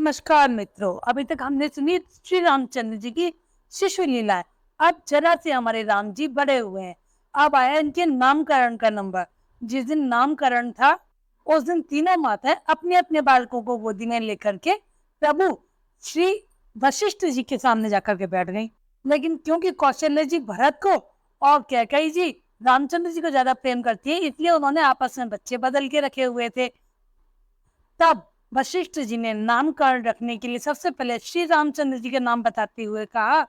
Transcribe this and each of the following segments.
नमस्कार मित्रों, अभी तक हमने सुनी श्री रामचंद्र जी की शिशु लीला। अब जरा से हमारे राम जी बड़े हुए हैं। अब आया इनके नामकरण का नंबर। जिस दिन नामकरण था उस दिन तीनों माताएं अपने अपने बालकों को गोदी में लेकर के प्रभु श्री वशिष्ठ जी के सामने जाकर के बैठ गई। लेकिन क्योंकि कौशल्य जी भरत को और कैकेयी जी रामचंद्र जी को ज्यादा प्रेम करती है, इसलिए उन्होंने आपस में बच्चे बदल के रखे हुए थे। तब वशिष्ठ जी ने नामकरण रखने के लिए सबसे पहले श्री रामचंद्र जी के नाम बताते हुए कहा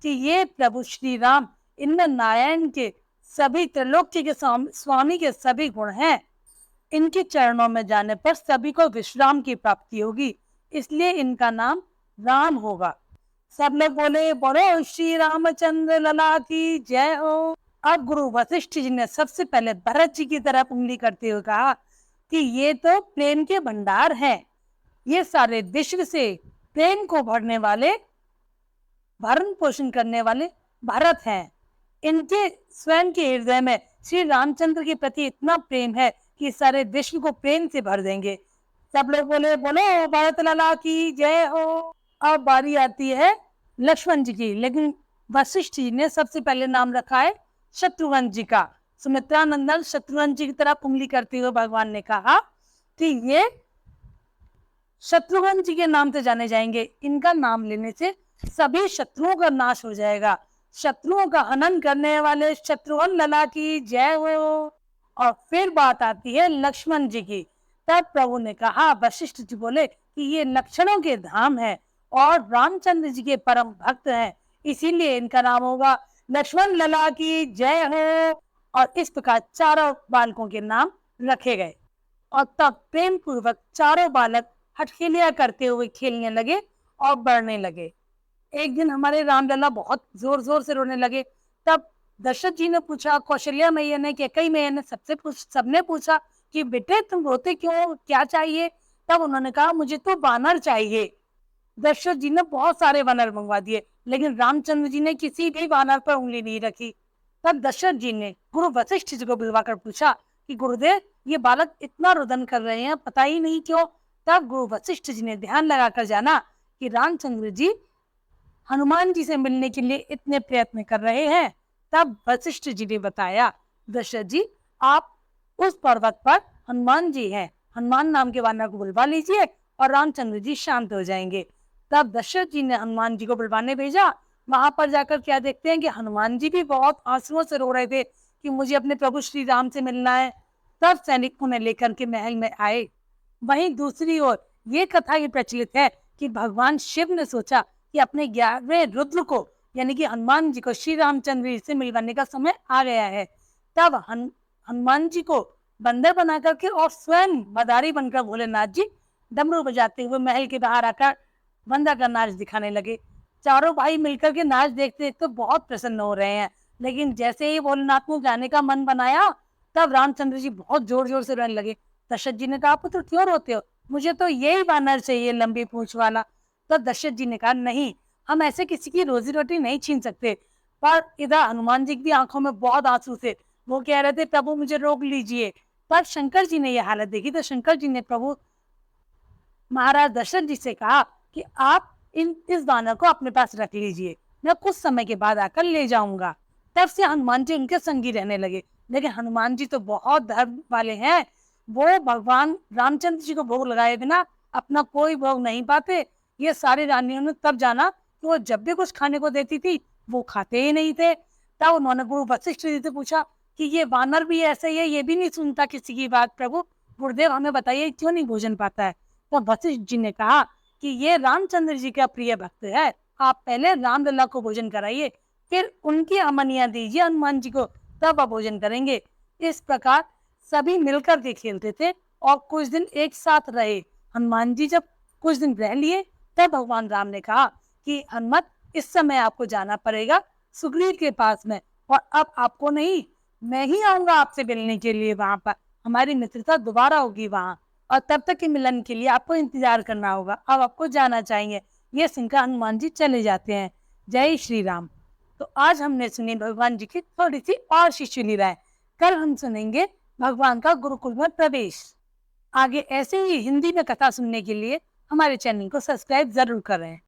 कि ये प्रभु श्री राम, इनमें नारायण के सभी त्रिलोक्य के स्वामी के सभी गुण हैं। इनके चरणों में जाने पर सभी को विश्राम की प्राप्ति होगी, इसलिए इनका नाम राम होगा। सब लोग बोले बोलो श्री रामचंद्र लला की जय हो। अब गुरु वशिष्ठ जी ने सबसे पहले भरत जी की तरफ उंगली करते हुए कहा कि ये तो प्रेम के भंडार हैं। ये सारे विश्व से प्रेम को भरने वाले, भरण पोषण करने वाले भरत हैं। इनके स्वयं के हृदय में श्री रामचंद्र के प्रति इतना प्रेम है कि सारे विश्व को प्रेम से भर देंगे। सब लोग बोले बोलो भरत लाला की जय हो। अब बारी आती है लक्ष्मण जी की, लेकिन वशिष्ठ जी ने सबसे पहले नाम रखा है शत्रुघ्न जी का। सुमित्रा नंदन शत्रुघ्न जी की तरफ उंगली करते हुए भगवान ने कहा कि ये शत्रुघ्न जी के नाम से जाने जाएंगे। इनका नाम लेने से सभी शत्रुओं का नाश हो जाएगा। शत्रुओं का हनन करने वाले शत्रुघ्न लला की जय हो। और फिर बात आती है लक्ष्मण जी की। तब प्रभु ने कहा, वशिष्ठ जी बोले कि ये लक्षणों के धाम है और रामचंद्र जी के परम भक्त हैं, इसीलिए इनका नाम होगा लक्ष्मण लला की जय हो। और इस प्रकार चारों बालकों के नाम रखे गए। और तब प्रेम पूर्वक चारों बालक हटखेलियां करते हुए खेलने लगे और बढ़ने लगे। एक दिन हमारे रामलला बहुत जोर जोर से रोने लगे। तब दशरथ जी ने पूछा, कौशल्या मैया ने, कैकेयी मैया ने, सबने पूछा कि बेटे तुम रोते क्यों, क्या चाहिए? तब उन्होंने कहा मुझे तो वानर चाहिए। दशरथ जी ने बहुत सारे वानर मंगवा दिए, लेकिन रामचंद्र जी ने किसी भी वानर पर उंगली नहीं रखी। तब दशरथ जी ने गुरु वशिष्ठ जी को बुलवाकर पूछा कि गुरुदेव ये बालक इतना रुदन कर रहे हैं, पता ही नहीं क्यों। तब गुरु वशिष्ठ जी ने ध्यान लगाकर जाना कि रामचंद्र जी हनुमान जी से मिलने के लिए इतने प्रयत्न कर रहे हैं। तब वशिष्ठ जी ने बताया, दशरथ जी आप उस पर्वत पर हनुमान जी हैं, हनुमान नाम के वानर को बुलवा लीजिए और रामचंद्र जी शांत हो जाएंगे। तब दशरथ जी ने हनुमान जी को बुलवाने भेजा। वहां पर जाकर क्या देखते हैं कि हनुमान जी भी बहुत आंसुओं से रो रहे थे कि मुझे अपने प्रभु श्री राम से मिलना है। तब सैनिक उन्हें लेकर के महल में आए। वहीं दूसरी ओर ये कथा ये प्रचलित है कि भगवान शिव ने सोचा कि अपने 11वें रुद्र को यानी कि हनुमान जी को श्री रामचंद्र जी से मिलवाने का समय आ गया है। तब हनुमान जी को बंदर बना करके और स्वयं मदारी बनकर भोलेनाथ जी डमरू बजाते हुए महल के बाहर आकर बंदर का नाच दिखाने लगे। चारों भाई मिलकर के नाच देखते देखते तो बहुत प्रसन्न हो रहे हैं, लेकिन जैसे ही भोलेनाथ को जाने का मन बनाया तब रामचंद्र जी बहुत जोर जोर से रोने लगे। दशरथ जी ने कहा, पुत्र क्यों रोते हो, मुझे तो यही वानर चाहिए, लंबी पूंछ वाला। तो दशरथ जी ने कहा, नहीं, हम ऐसे किसी की रोजी रोटी नहीं छीन सकते। पर इधर हनुमान जी की आंखों में बहुत आंसू थे। वो कह रहे थे, प्रभु मुझे रोक लीजिए। पर शंकर जी ने यह हालत देखी तो शंकर जी ने प्रभु महाराज दशरथ जी से कहा कि आप इस वानर को अपने पास रख लीजिए, मैं कुछ समय के बाद आकर ले जाऊंगा। तब से हनुमान जी उनके संगी रहने लगे। लेकिन हनुमान जी तो बहुत धर्म वाले हैं, वो भगवान रामचंद्र जी को भोग लगाए बिना अपना कोई भोग नहीं पाते। ये सारी रानियों ने तब जाना कि वो जब भी कुछ खाने को देती थी वो खाते ही नहीं थे। तब उन्होंने गुरु वशिष्ठ जी से पूछा कि ये वानर भी ऐसे ही है, ये भी नहीं सुनता किसी की बात, प्रभु गुरुदेव हमें बताइए क्यों नहीं भोजन पाता है। तो वशिष्ठ जी ने कहा कि ये रामचंद्र जी का प्रिय भक्त है, आप पहले रामलला को भोजन कराइए, फिर उनकी अमनिया दीजिए हनुमान जी को, तब आप भोजन करेंगे। इस प्रकार सभी मिलकर के खेलते थे और कुछ दिन एक साथ रहे। हनुमान जी जब कुछ दिन रह लिए तब भगवान राम ने कहा कि हनुमत इस समय आपको जाना पड़ेगा सुग्रीव के पास में, और अब आपको नहीं, मैं ही आऊंगा आपसे मिलने के लिए। वहां पर हमारी मित्रता दोबारा होगी वहां, और तब तक के मिलन के लिए आपको इंतजार करना होगा। अब आपको जाना चाहिए। ये सुनकर हनुमान जी चले जाते हैं। जय श्री राम। तो आज हमने सुनी भगवान जी की थोड़ी सी और शिशु लीलाएं। कल हम सुनेंगे भगवान का गुरुकुल में प्रवेश। आगे ऐसे ही हिंदी में कथा सुनने के लिए हमारे चैनल को सब्सक्राइब जरूर करें।